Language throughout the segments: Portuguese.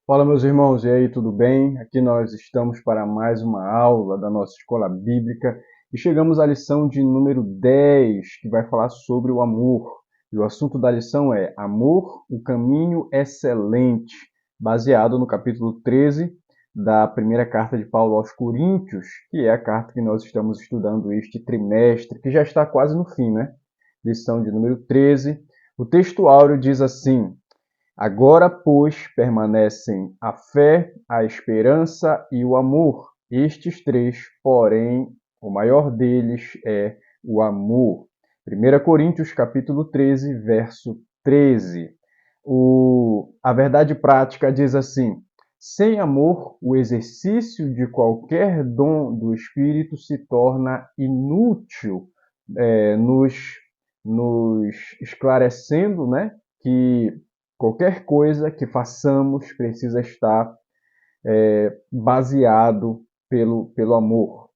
Fala, meus irmãos, e aí, tudo bem? Aqui nós estamos para mais uma aula da nossa escola bíblica e chegamos à lição de número 10, que vai falar sobre o amor. E o assunto da lição é Amor, o caminho excelente, baseado no capítulo 13 da primeira carta de Paulo aos Coríntios, que é a carta que nós estamos estudando este trimestre, que já está quase no fim, né? Lição de número 13. O texto áureo diz assim: Agora, pois, permanecem a fé, a esperança e o amor. Estes três, porém, o maior deles é o amor. 1 Coríntios, capítulo 13, verso 13. A verdade prática diz assim: sem amor, o exercício de qualquer dom do Espírito se torna inútil, nos esclarecendo, né, que qualquer coisa que façamos precisa estar baseado pelo amor.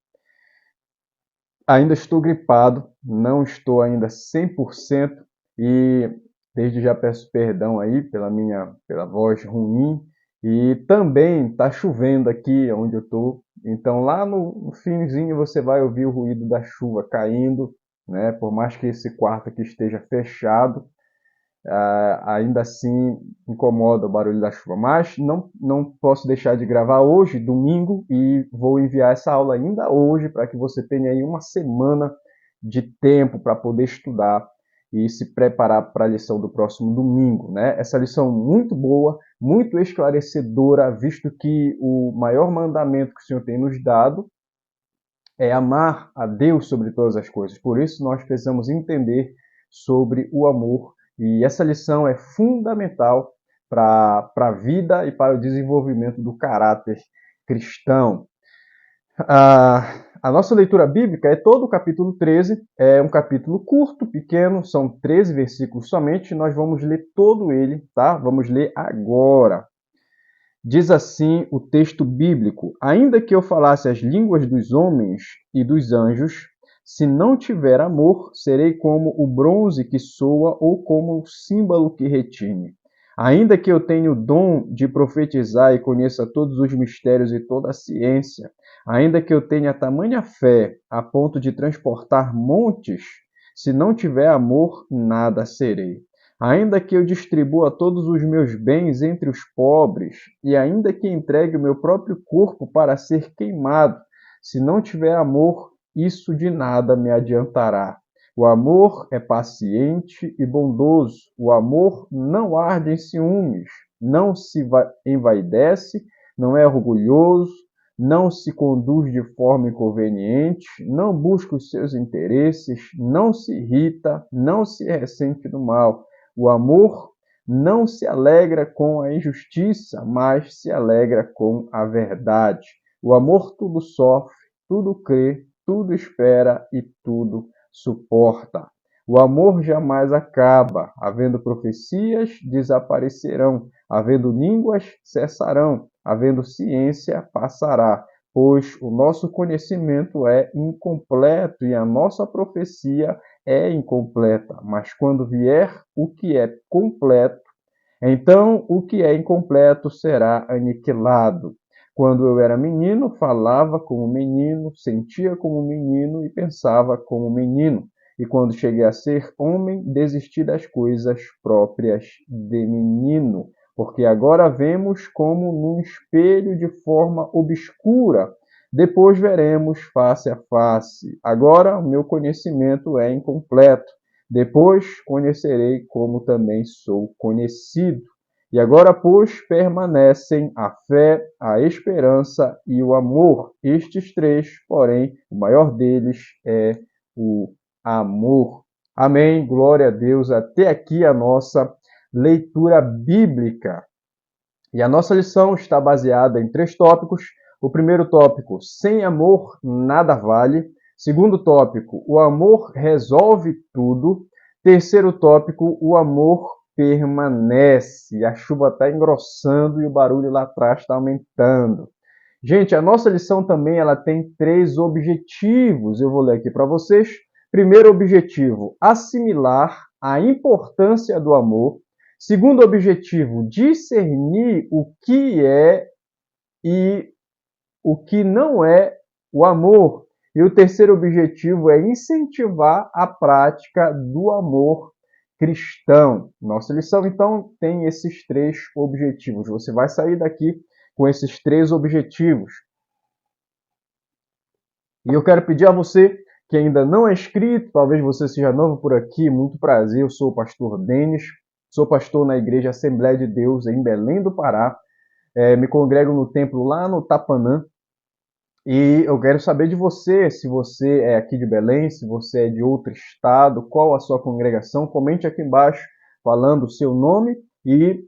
Ainda estou gripado, não estou ainda 100% e desde já peço perdão aí pela voz ruim. E também está chovendo aqui onde eu estou, então lá no finzinho você vai ouvir o ruído da chuva caindo, né? Por mais que esse quarto aqui esteja fechado, ainda assim incomoda o barulho da chuva. Mas não posso deixar de gravar hoje, domingo, e vou enviar essa aula ainda hoje para que você tenha aí uma semana de tempo para poder estudar e se preparar para a lição do próximo domingo, né? Essa lição muito boa, muito esclarecedora, visto que o maior mandamento que o Senhor tem nos dado é amar a Deus sobre todas as coisas. Por isso nós precisamos entender sobre o amor, e essa lição é fundamental para a vida e para o desenvolvimento do caráter cristão. A nossa leitura bíblica é todo o capítulo 13, é um capítulo curto, pequeno, são 13 versículos somente, nós vamos ler todo ele, tá? Vamos ler agora. Diz assim o texto bíblico: ainda que eu falasse as línguas dos homens e dos anjos, se não tiver amor, serei como o bronze que soa ou como o símbolo que retine. Ainda que eu tenha o dom de profetizar e conheça todos os mistérios e toda a ciência, ainda que eu tenha tamanha fé a ponto de transportar montes, se não tiver amor, nada serei. Ainda que eu distribua todos os meus bens entre os pobres, e ainda que entregue o meu próprio corpo para ser queimado, se não tiver amor, isso de nada me adiantará. O amor é paciente e bondoso. O amor não arde em ciúmes, não se envaidece, não é orgulhoso, não se conduz de forma inconveniente, não busca os seus interesses, não se irrita, não se ressente do mal. O amor não se alegra com a injustiça, mas se alegra com a verdade. O amor tudo sofre, tudo crê, tudo espera e tudo suporta. O amor jamais acaba. Havendo profecias, desaparecerão. Havendo línguas, cessarão. Havendo ciência, passará. Pois o nosso conhecimento é incompleto e a nossa profecia é incompleta, mas quando vier o que é completo, então o que é incompleto será aniquilado. Quando eu era menino, falava como menino, sentia como menino e pensava como menino. E quando cheguei a ser homem, desisti das coisas próprias de menino. Porque agora vemos como num espelho de forma obscura, depois veremos face a face. Agora o meu conhecimento é incompleto. Depois conhecerei como também sou conhecido. E agora, pois, permanecem a fé, a esperança e o amor. Estes três, porém, o maior deles é o amor. Amém. Glória a Deus. Até aqui a nossa leitura bíblica. E a nossa lição está baseada em 3 tópicos. O primeiro tópico, sem amor nada vale. Segundo tópico, o amor resolve tudo. Terceiro tópico, o amor permanece. A chuva está engrossando e o barulho lá atrás está aumentando. Gente, a nossa lição também ela tem 3 objetivos. Eu vou ler aqui para vocês. Primeiro objetivo, assimilar a importância do amor. Segundo objetivo, discernir o que é e o que não é o amor. E o terceiro objetivo é incentivar a prática do amor cristão. Nossa lição, então, tem esses três objetivos. Você vai sair daqui com esses três objetivos. E eu quero pedir a você que ainda não é inscrito, talvez você seja novo por aqui, muito prazer, eu sou o pastor Denis, sou pastor na Igreja Assembleia de Deus em Belém do Pará, me congrego no templo lá no Tapanã, e eu quero saber de você, se você é aqui de Belém, se você é de outro estado, qual a sua congregação, comente aqui embaixo falando o seu nome e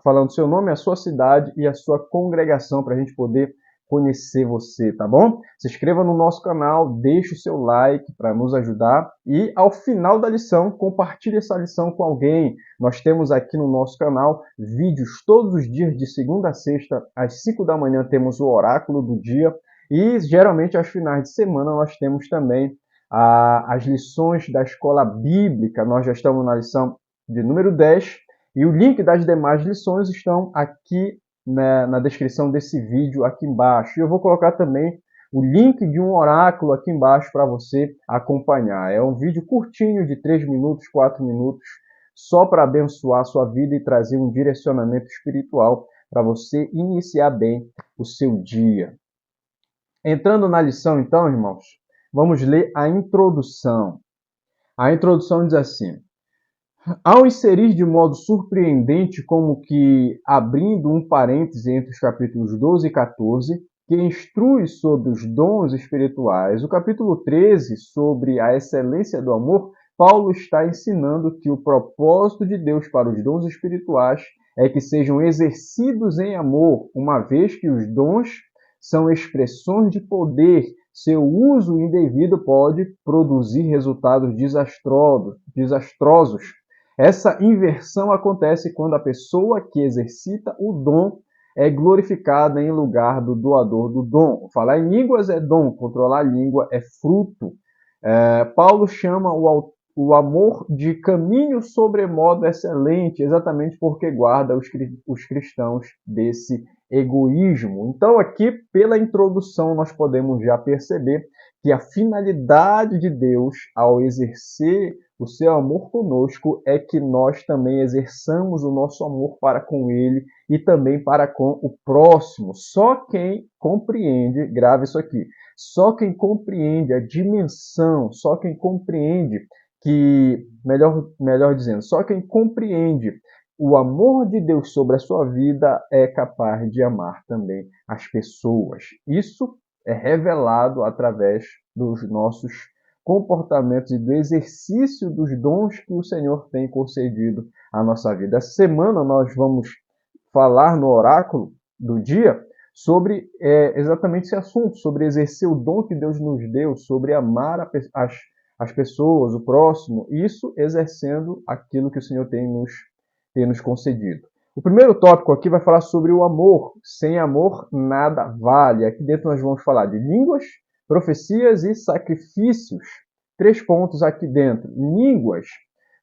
falando seu nome, a sua cidade e a sua congregação para a gente poder conhecer você, tá bom? Se inscreva no nosso canal, deixe o seu like para nos ajudar e ao final da lição, compartilhe essa lição com alguém. Nós temos aqui no nosso canal vídeos todos os dias de segunda a sexta, às 5 da manhã temos o oráculo do dia e geralmente aos finais de semana nós temos também as lições da escola bíblica. Nós já estamos na lição de número 10 e o link das demais lições estão aqui na descrição desse vídeo aqui embaixo. E eu vou colocar também o link de um oráculo aqui embaixo para você acompanhar. É um vídeo curtinho de 3 minutos, 4 minutos, só para abençoar a sua vida e trazer um direcionamento espiritual para você iniciar bem o seu dia. Entrando na lição, então, irmãos, vamos ler a introdução. A introdução diz assim: ao inserir de modo surpreendente, como que abrindo um parêntese entre os capítulos 12 e 14, que instrui sobre os dons espirituais, o capítulo 13, sobre a excelência do amor, Paulo está ensinando que o propósito de Deus para os dons espirituais é que sejam exercidos em amor, uma vez que os dons são expressões de poder. Seu uso indevido pode produzir resultados desastrosos. Essa inversão acontece quando a pessoa que exercita o dom é glorificada em lugar do doador do dom. Falar em línguas é dom, controlar a língua é fruto. Paulo chama o amor de caminho sobremodo excelente, exatamente porque guarda os cristãos desse egoísmo. Então, aqui, pela introdução, nós podemos já perceber que a finalidade de Deus ao exercer o seu amor conosco é que nós também exerçamos o nosso amor para com Ele e também para com o próximo. Só quem compreende, grave isso aqui, só quem compreende a dimensão, só quem compreende que, melhor dizendo, só quem compreende o amor de Deus sobre a sua vida é capaz de amar também as pessoas. Isso é revelado através dos nossos comportamentos e do exercício dos dons que o Senhor tem concedido à nossa vida. Essa semana nós vamos falar no oráculo do dia sobre exatamente esse assunto, sobre exercer o dom que Deus nos deu, sobre amar as pessoas, o próximo, isso exercendo aquilo que o Senhor tem nos concedido. O primeiro tópico aqui vai falar sobre o amor. Sem amor, nada vale. Aqui dentro nós vamos falar de línguas, profecias e sacrifícios. 3 pontos aqui dentro. Línguas.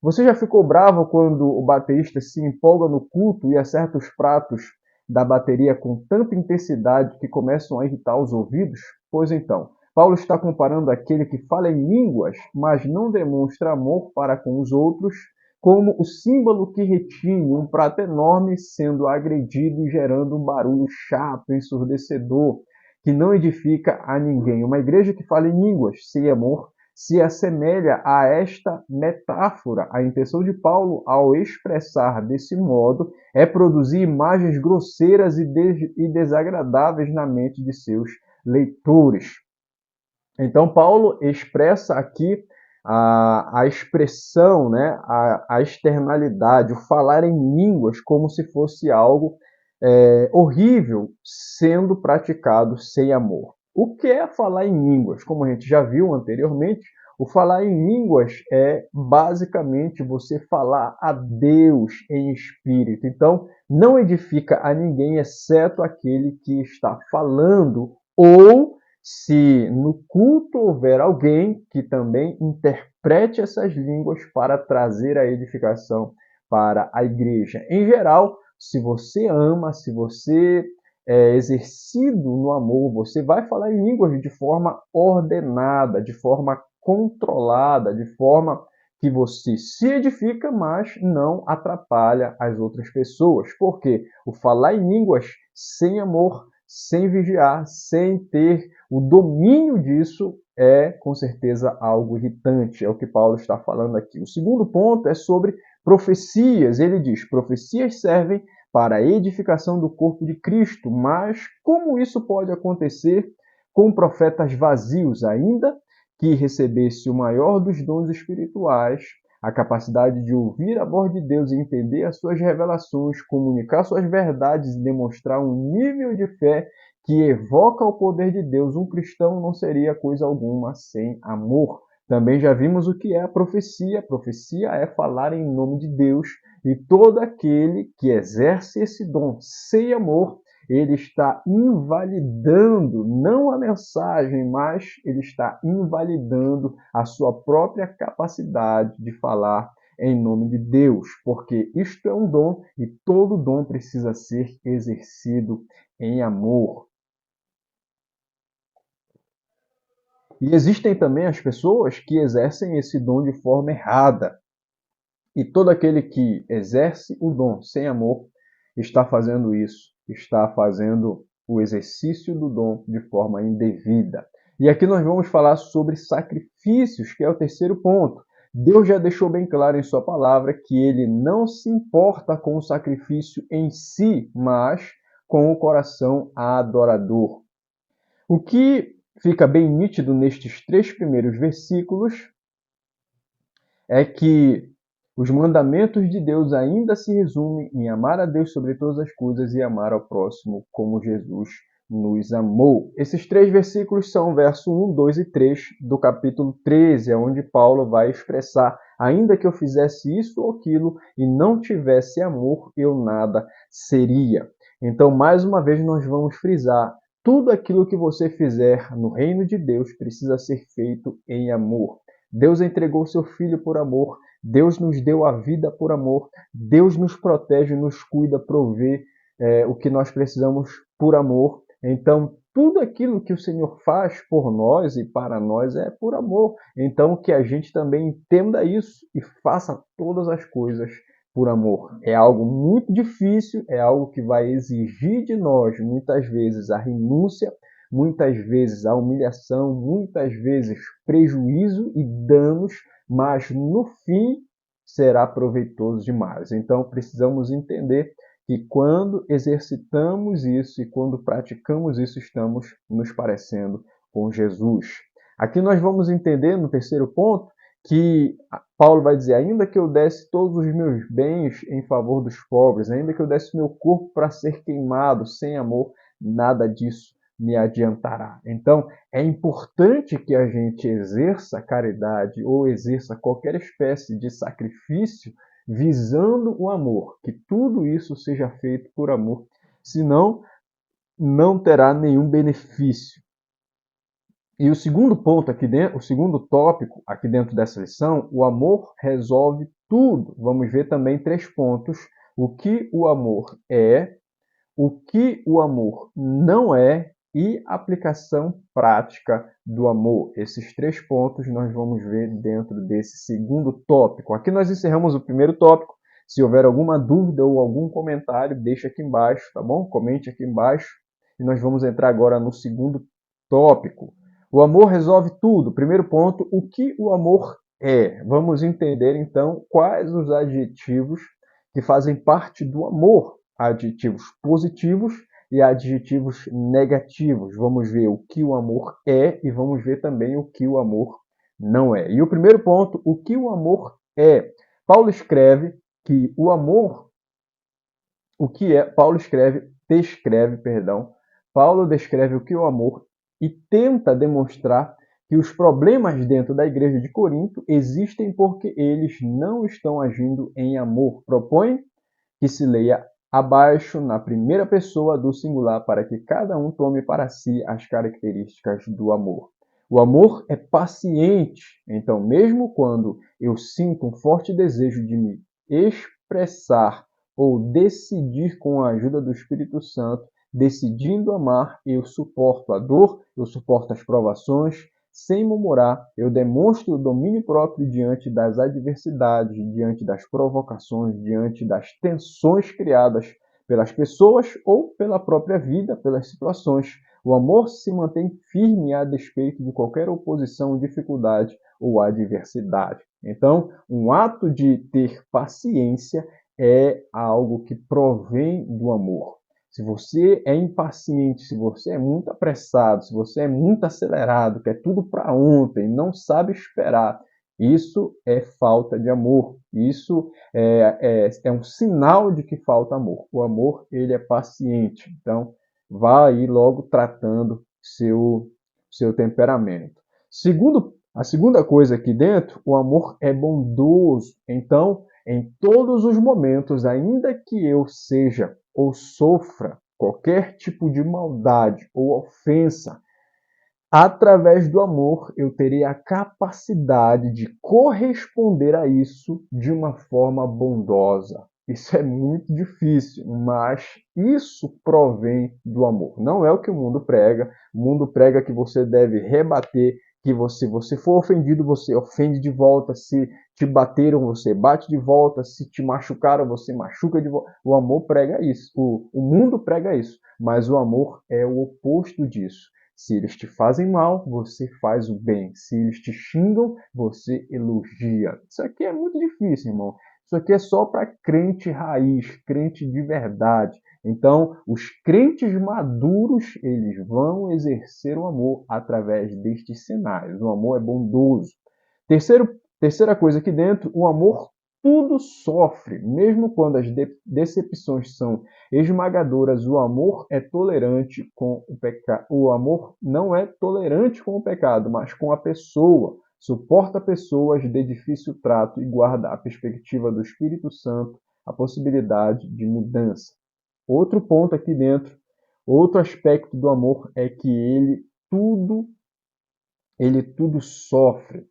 Você já ficou bravo quando o baterista se empolga no culto e acerta os pratos da bateria com tanta intensidade que começam a irritar os ouvidos? Pois então, Paulo está comparando aquele que fala em línguas, mas não demonstra amor para com os outros, como o símbolo que retine um prato enorme sendo agredido e gerando um barulho chato, ensurdecedor, que não edifica a ninguém. Uma igreja que fala em línguas sem amor se assemelha a esta metáfora. A intenção de Paulo, ao expressar desse modo, é produzir imagens grosseiras e desagradáveis na mente de seus leitores. Então, Paulo expressa aqui a expressão, né, a externalidade, o falar em línguas como se fosse algo horrível sendo praticado sem amor. O que é falar em línguas? Como a gente já viu anteriormente, o falar em línguas é basicamente você falar a Deus em espírito. Então, não edifica a ninguém exceto aquele que está falando, ou se no culto houver alguém que também interprete essas línguas para trazer a edificação para a igreja. Em geral, se você ama, se você é exercido no amor, você vai falar em línguas de forma ordenada, de forma controlada, de forma que você se edifica, mas não atrapalha as outras pessoas. Porque o falar em línguas sem amor, sem vigiar, sem ter o domínio disso, é com certeza algo irritante. É o que Paulo está falando aqui. O segundo ponto é sobre profecias. Ele diz: profecias servem para a edificação do corpo de Cristo, mas como isso pode acontecer com profetas vazios, ainda que recebesse o maior dos dons espirituais, a capacidade de ouvir a voz de Deus e entender as suas revelações, comunicar suas verdades e demonstrar um nível de fé que evoca o poder de Deus, um cristão não seria coisa alguma sem amor. Também já vimos o que é a profecia. A profecia é falar em nome de Deus, e todo aquele que exerce esse dom sem amor, ele está invalidando não a mensagem, mas ele está invalidando a sua própria capacidade de falar em nome de Deus, porque isto é um dom e todo dom precisa ser exercido em amor. E existem também as pessoas que exercem esse dom de forma errada. E todo aquele que exerce o dom sem amor está fazendo isso, está fazendo o exercício do dom de forma indevida. E aqui nós vamos falar sobre sacrifícios, que é o terceiro ponto. Deus já deixou bem claro em sua palavra que ele não se importa com o sacrifício em si, mas com o coração adorador. O que fica bem nítido nestes 3 primeiros versículos é que os mandamentos de Deus ainda se resumem em amar a Deus sobre todas as coisas e amar ao próximo como Jesus nos amou. Esses 3 versículos são verso 1, 2 e 3 do capítulo 13, onde Paulo vai expressar: ainda que eu fizesse isso ou aquilo e não tivesse amor, eu nada seria. Então, mais uma vez, nós vamos frisar: tudo aquilo que você fizer no reino de Deus precisa ser feito em amor. Deus entregou seu Filho por amor, Deus nos deu a vida por amor, Deus nos protege, nos cuida, provê o que nós precisamos por amor. Então, tudo aquilo que o Senhor faz por nós e para nós é por amor. Então, que a gente também entenda isso e faça todas as coisas por amor. É algo muito difícil, é algo que vai exigir de nós, muitas vezes, a renúncia, muitas vezes a humilhação, muitas vezes prejuízo e danos, mas no fim será proveitoso demais. Então precisamos entender que quando exercitamos isso e quando praticamos isso, estamos nos parecendo com Jesus. Aqui nós vamos entender no terceiro ponto que Paulo vai dizer: ainda que eu desse todos os meus bens em favor dos pobres, ainda que eu desse meu corpo para ser queimado sem amor, nada disso me adiantará. Então, é importante que a gente exerça caridade ou exerça qualquer espécie de sacrifício visando o amor, que tudo isso seja feito por amor, senão não terá nenhum benefício. E o segundo ponto aqui dentro, o segundo tópico aqui dentro dessa lição, o amor resolve tudo. Vamos ver também 3 pontos: o que o amor é, o que o amor não é e aplicação prática do amor. Esses 3 pontos nós vamos ver dentro desse segundo tópico. Aqui nós encerramos o primeiro tópico. Se houver alguma dúvida ou algum comentário, deixa aqui embaixo, tá bom? Comente aqui embaixo. E nós vamos entrar agora no segundo tópico. O amor resolve tudo. Primeiro ponto, o que o amor é? Vamos entender então quais os adjetivos que fazem parte do amor. Adjetivos positivos e adjetivos negativos. Vamos ver o que o amor é e vamos ver também o que o amor não é. E o primeiro ponto, o que o amor é? Paulo escreve que o amor, o que é? Paulo descreve o que é o amor e tenta demonstrar que os problemas dentro da igreja de Corinto existem porque eles não estão agindo em amor. Propõe que se leia abaixo na primeira pessoa do singular para que cada um tome para si as características do amor. O amor é paciente, então mesmo quando eu sinto um forte desejo de me expressar ou decidir com a ajuda do Espírito Santo, decidindo amar, eu suporto a dor, eu suporto as provações, sem murmurar, eu demonstro o domínio próprio diante das adversidades, diante das provocações, diante das tensões criadas pelas pessoas ou pela própria vida, pelas situações. O amor se mantém firme a despeito de qualquer oposição, dificuldade ou adversidade. Então, um ato de ter paciência é algo que provém do amor. Se você é impaciente, se você é muito apressado, se você é muito acelerado, quer tudo para ontem, não sabe esperar, isso é falta de amor. Isso é um sinal de que falta amor. O amor, ele é paciente. Então, vá aí logo tratando seu temperamento. A segunda coisa aqui dentro, o amor é bondoso. Então, em todos os momentos, ainda que eu seja ou sofra qualquer tipo de maldade ou ofensa, através do amor eu terei a capacidade de corresponder a isso de uma forma bondosa. Isso é muito difícil, mas isso provém do amor. Não é o que o mundo prega. O mundo prega que você deve rebater, que se você for ofendido, você ofende de volta. Se te bateram, você bate de volta. Se te machucaram, você machuca de volta. O amor prega isso. O mundo prega isso. Mas o amor é o oposto disso. Se eles te fazem mal, você faz o bem. Se eles te xingam, você elogia. Isso aqui é muito difícil, irmão. Isso aqui é só para crente raiz, crente de verdade. Então, os crentes maduros, eles vão exercer o amor através destes sinais. O amor é bondoso. Terceira coisa aqui dentro, o amor tudo sofre, mesmo quando as decepções são esmagadoras. O amor é tolerante com o pecado. O amor não é tolerante com o pecado, mas com a pessoa. Suporta pessoas de difícil trato e guarda a perspectiva do Espírito Santo, a possibilidade de mudança. Outro ponto aqui dentro, outro aspecto do amor é que ele tudo sofre.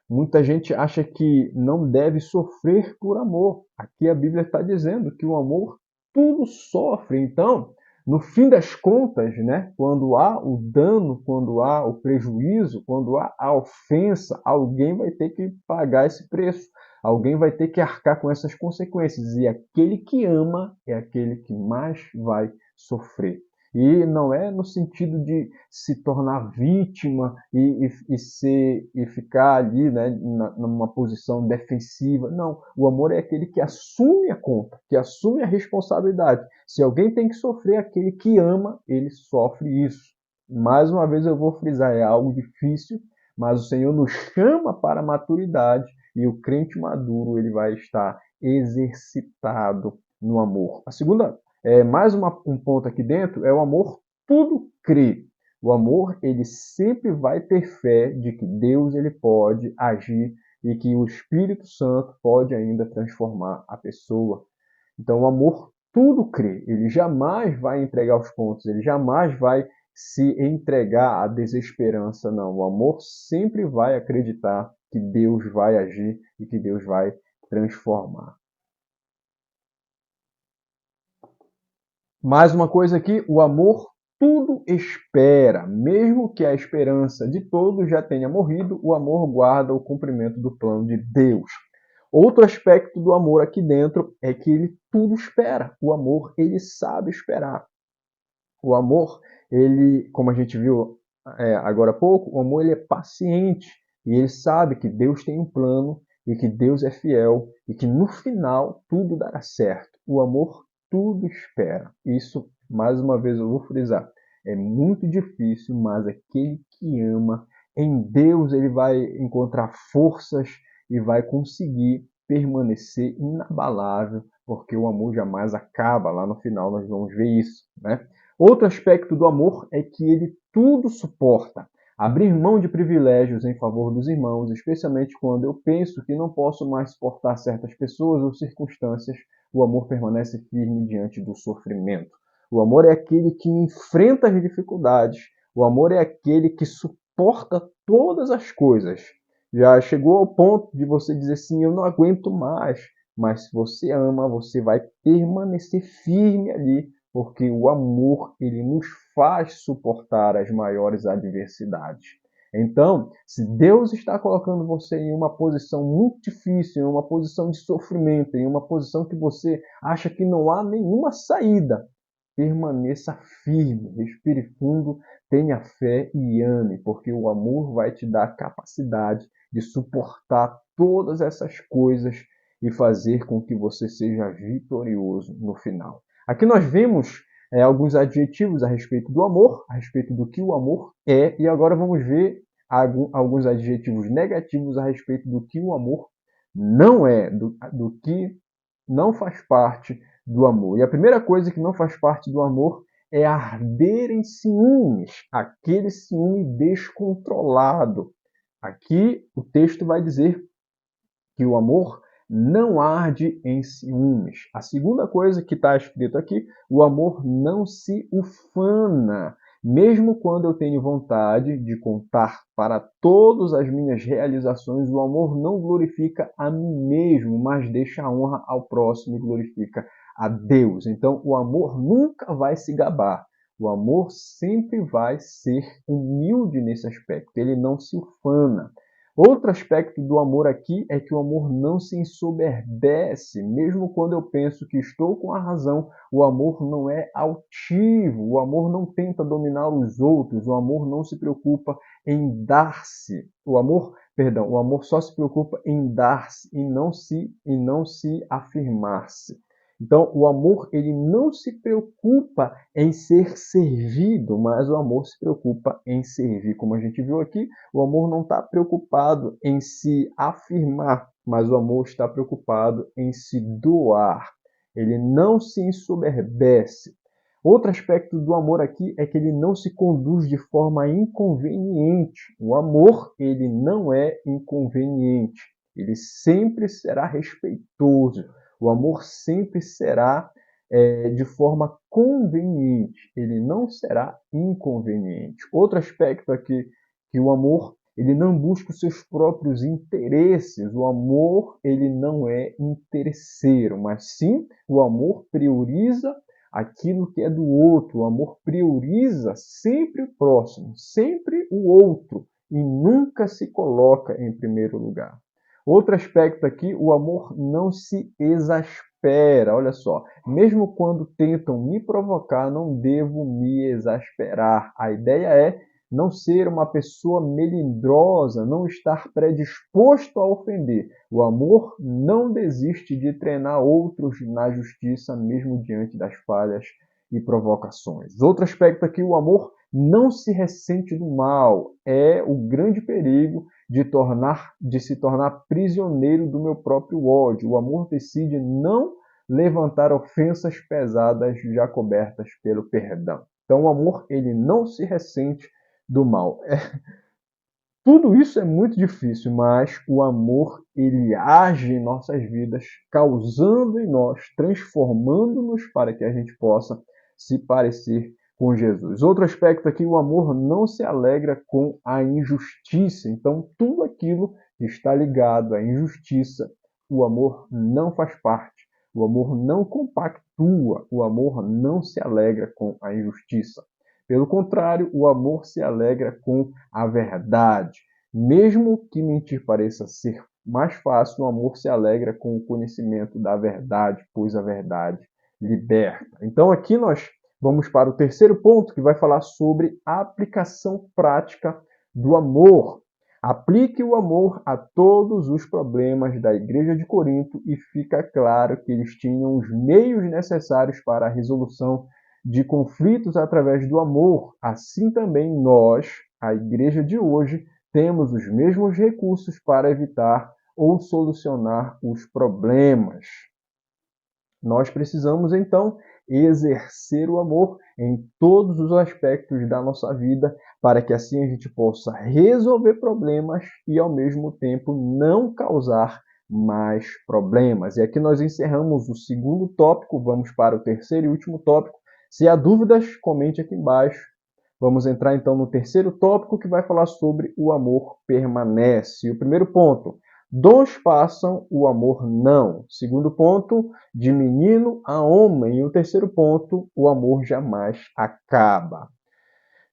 Muita gente acha que não deve sofrer por amor. Aqui a Bíblia está dizendo que o amor tudo sofre. Então, no fim das contas, né, quando há o dano, quando há o prejuízo, quando há a ofensa, alguém vai ter que pagar esse preço. Alguém vai ter que arcar com essas consequências. E aquele que ama é aquele que mais vai sofrer. E não é no sentido de se tornar vítima e ficar ali, né, numa posição defensiva. Não, o amor é aquele que assume a conta, que assume a responsabilidade. Se alguém tem que sofrer, aquele que ama, ele sofre isso. Mais uma vez eu vou frisar, é algo difícil, mas o Senhor nos chama para a maturidade e o crente maduro ele vai estar exercitado no amor. A segunda um ponto aqui dentro é o amor tudo crê. O amor, ele sempre vai ter fé de que Deus ele pode agir e que o Espírito Santo pode ainda transformar a pessoa. Então, o amor tudo crê. Ele jamais vai entregar os pontos, ele jamais vai se entregar à desesperança, não. O amor sempre vai acreditar que Deus vai agir e que Deus vai transformar. Mais uma coisa aqui, o amor tudo espera, mesmo que a esperança de todos já tenha morrido, o amor guarda o cumprimento do plano de Deus. Outro aspecto do amor aqui dentro é que ele tudo espera. O amor, ele sabe esperar. O amor, ele, como a gente viu agora há pouco, o amor ele é paciente e ele sabe que Deus tem um plano e que Deus é fiel e que no final tudo dará certo. O amor tudo espera. Isso, mais uma vez, eu vou frisar. É muito difícil, mas aquele que ama, em Deus ele vai encontrar forças e vai conseguir permanecer inabalável, porque o amor jamais acaba. Lá no final nós vamos ver isso, né? Outro aspecto do amor é que ele tudo suporta. Abrir mão de privilégios em favor dos irmãos, especialmente quando eu penso que não posso mais suportar certas pessoas ou circunstâncias, o amor permanece firme diante do sofrimento. O amor é aquele que enfrenta as dificuldades. O amor é aquele que suporta todas as coisas. Já chegou ao ponto de você dizer assim, eu não aguento mais. mas se você ama, você vai permanecer firme ali, porque o amor, ele nos faz suportar as maiores adversidades. Então, se Deus está colocando você em uma posição muito difícil, em uma posição de sofrimento, em uma posição que você acha que não há nenhuma saída, permaneça firme, respire fundo, tenha fé e ame, porque o amor vai te dar a capacidade de suportar todas essas coisas e fazer com que você seja vitorioso no final. Aqui nós vemos alguns adjetivos a respeito do amor, a respeito do que o amor é, e agora vamos ver alguns adjetivos negativos a respeito do que o amor não é, do que não faz parte do amor. E a primeira coisa que não faz parte do amor é arder em ciúmes, aquele ciúme descontrolado. Aqui o texto vai dizer que o amor não arde em ciúmes. A segunda coisa que está escrito aqui, o amor não se ufana. Mesmo quando eu tenho vontade de contar para todas as minhas realizações, o amor não glorifica a mim mesmo, mas deixa a honra ao próximo e glorifica a Deus. Então, o amor nunca vai se gabar. O amor sempre vai ser humilde nesse aspecto. Ele não se ufana. Outro aspecto do amor aqui é que o amor não se ensoberbece. Mesmo quando eu penso que estou com a razão, o amor não é altivo, o amor não tenta dominar os outros, o amor não se preocupa em dar-se. O amor só se preocupa em dar-se e não se afirmar-se. Então, o amor, ele não se preocupa em ser servido, mas o amor se preocupa em servir. Como a gente viu aqui, o amor não está preocupado em se afirmar, mas o amor está preocupado em se doar. Ele não se ensoberbece. Outro aspecto do amor aqui é que ele não se conduz de forma inconveniente. O amor, ele não é inconveniente. Ele sempre será respeitoso. O amor sempre será de forma conveniente, ele não será inconveniente. Outro aspecto aqui, que o amor, ele não busca os seus próprios interesses. O amor, ele não é interesseiro, mas sim o amor prioriza aquilo que é do outro. O amor prioriza sempre o próximo, sempre o outro, e nunca se coloca em primeiro lugar. Outro aspecto aqui, o amor não se exaspera. Olha só, mesmo quando tentam me provocar, não devo me exasperar. A ideia é não ser uma pessoa melindrosa, não estar predisposto a ofender. O amor não desiste de treinar outros na justiça, mesmo diante das falhas e provocações. Outro aspecto aqui, o amor não se ressente do mal. É o grande perigo de se tornar prisioneiro do meu próprio ódio. O amor decide não levantar ofensas pesadas já cobertas pelo perdão. Então, o amor, ele não se ressente do mal. Tudo isso é muito difícil, mas o amor, ele age em nossas vidas, causando em nós, transformando-nos para que a gente possa se parecer com Jesus. Outro aspecto aqui, o amor não se alegra com a injustiça. Então, tudo aquilo que está ligado à injustiça, o amor não faz parte. O amor não compactua, o amor não se alegra com a injustiça. Pelo contrário, o amor se alegra com a verdade. Mesmo que mentir pareça ser mais fácil, o amor se alegra com o conhecimento da verdade, pois a verdade liberta. Então aqui nós vamos para o terceiro ponto, que vai falar sobre a aplicação prática do amor. Aplique o amor a todos os problemas da igreja de Corinto e fica claro que eles tinham os meios necessários para a resolução de conflitos através do amor. Assim também nós, a igreja de hoje, temos os mesmos recursos para evitar ou solucionar os problemas. Nós precisamos, então, exercer o amor em todos os aspectos da nossa vida, para que assim a gente possa resolver problemas e, ao mesmo tempo, não causar mais problemas. E aqui nós encerramos o segundo tópico, vamos para o terceiro e último tópico. Se há dúvidas, comente aqui embaixo. Vamos entrar então no terceiro tópico, que vai falar sobre o amor permanece. O primeiro ponto: Dons passam, o amor não. Segundo ponto, de menino a homem. E o terceiro ponto, o amor jamais acaba.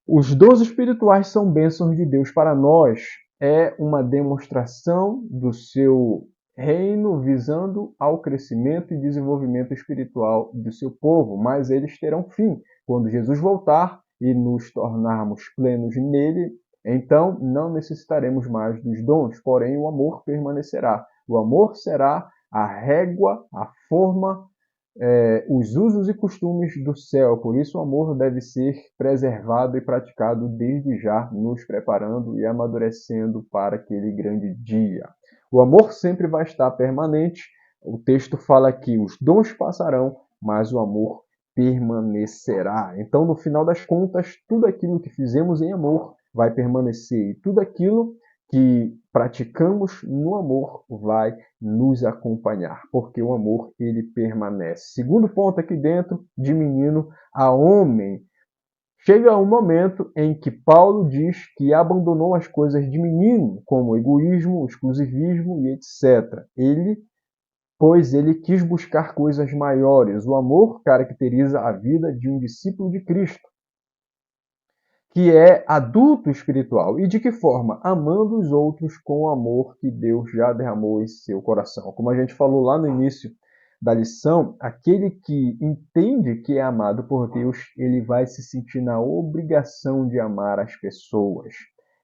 Os dons espirituais são bênçãos de Deus para nós. É uma demonstração do seu reino visando ao crescimento e desenvolvimento espiritual do seu povo, mas eles terão fim. Quando Jesus voltar e nos tornarmos plenos nele, então não necessitaremos mais dos dons, porém o amor permanecerá. O amor será a régua, a forma, os usos e costumes do céu. Por isso o amor deve ser preservado e praticado desde já, nos preparando e amadurecendo para aquele grande dia. O amor sempre vai estar permanente. O texto fala que os dons passarão, mas o amor permanecerá. Então, no final das contas, tudo aquilo que fizemos em amor vai permanecer, e tudo aquilo que praticamos no amor vai nos acompanhar, porque o amor ele permanece. Segundo ponto aqui dentro, de menino a homem. Chega um momento em que Paulo diz que abandonou as coisas de menino, como o egoísmo, o exclusivismo e etc. Pois ele quis buscar coisas maiores. O amor caracteriza a vida de um discípulo de Cristo, que é adulto espiritual. E de que forma? Amando os outros com o amor que Deus já derramou em seu coração. Como a gente falou lá no início da lição, aquele que entende que é amado por Deus, ele vai se sentir na obrigação de amar as pessoas.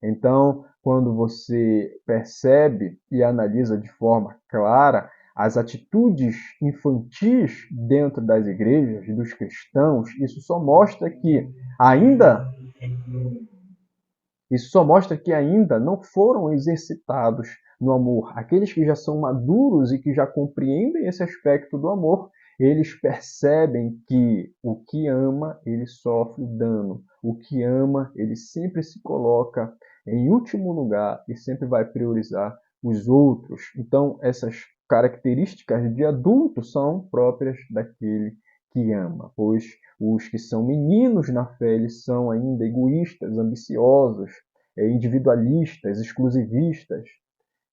Então, quando você percebe e analisa de forma clara as atitudes infantis dentro das igrejas, dos cristãos, ainda isso só mostra que ainda não foram exercitados no amor. Aqueles que já são maduros e que já compreendem esse aspecto do amor, eles percebem que o que ama, ele sofre dano. O que ama, ele sempre se coloca em último lugar e sempre vai priorizar os outros. Então, essas características de adulto são próprias daquele que ama, pois os que são meninos na fé, eles são ainda egoístas, ambiciosos, individualistas, exclusivistas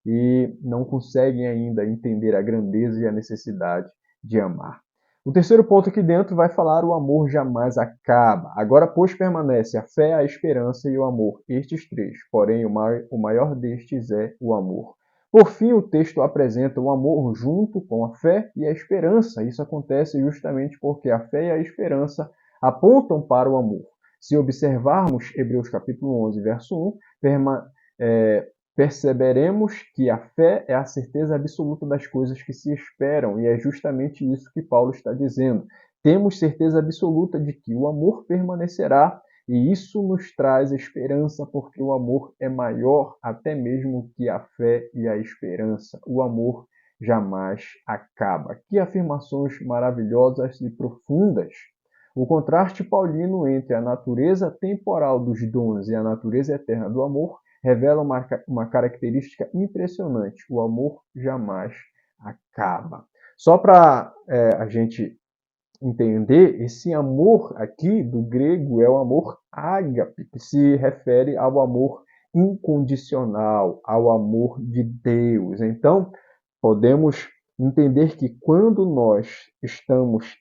e não conseguem ainda entender a grandeza e a necessidade de amar. O terceiro ponto aqui dentro vai falar o amor jamais acaba. Agora, pois, permanece a fé, a esperança e o amor, estes três. Porém, o maior destes é o amor. Por fim, o texto apresenta o amor junto com a fé e a esperança. Isso acontece justamente porque a fé e a esperança apontam para o amor. Se observarmos Hebreus capítulo 11, verso 1, perceberemos que a fé é a certeza absoluta das coisas que se esperam, e é justamente isso que Paulo está dizendo. Temos certeza absoluta de que o amor permanecerá, e isso nos traz esperança, porque o amor é maior até mesmo que a fé e a esperança. O amor jamais acaba. Que afirmações maravilhosas e profundas! O contraste paulino entre a natureza temporal dos dons e a natureza eterna do amor revela uma característica impressionante: o amor jamais acaba. Só para a gente entender, esse amor aqui do grego é o amor ágape, que se refere ao amor incondicional, ao amor de Deus. Então, podemos entender que quando nós estamos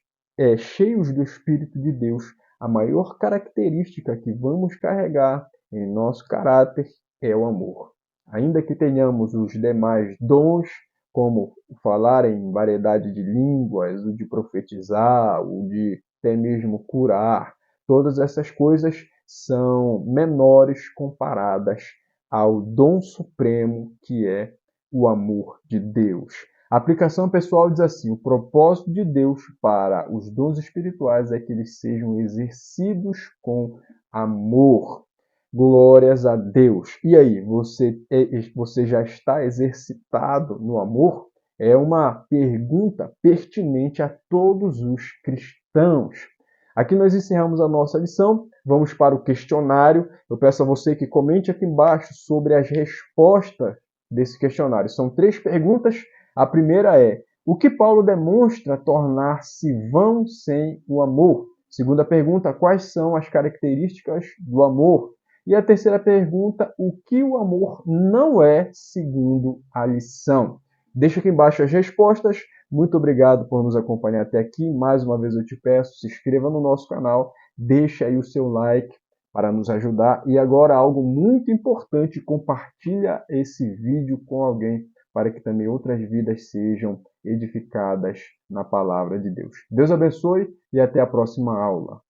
cheios do Espírito de Deus, a maior característica que vamos carregar em nosso caráter é o amor. Ainda que tenhamos os demais dons, como falar em variedade de línguas, o de profetizar, o de até mesmo curar, todas essas coisas são menores comparadas ao dom supremo que é o amor de Deus. A aplicação pessoal diz assim: o propósito de Deus para os dons espirituais é que eles sejam exercidos com amor. Glórias a Deus. E aí, você já está exercitado no amor? É uma pergunta pertinente a todos os cristãos. Aqui nós encerramos a nossa lição. Vamos para o questionário. Eu peço a você que comente aqui embaixo sobre as respostas desse questionário. São 3 perguntas. A primeira é: o que Paulo demonstra tornar-se vão sem o amor? Segunda pergunta: quais são as características do amor? E a terceira pergunta, o que o amor não é segundo a lição? Deixa aqui embaixo as respostas. Muito obrigado por nos acompanhar até aqui. Mais uma vez eu te peço, se inscreva no nosso canal, deixa aí o seu like para nos ajudar. E agora algo muito importante, compartilha esse vídeo com alguém para que também outras vidas sejam edificadas na palavra de Deus. Deus abençoe e até a próxima aula.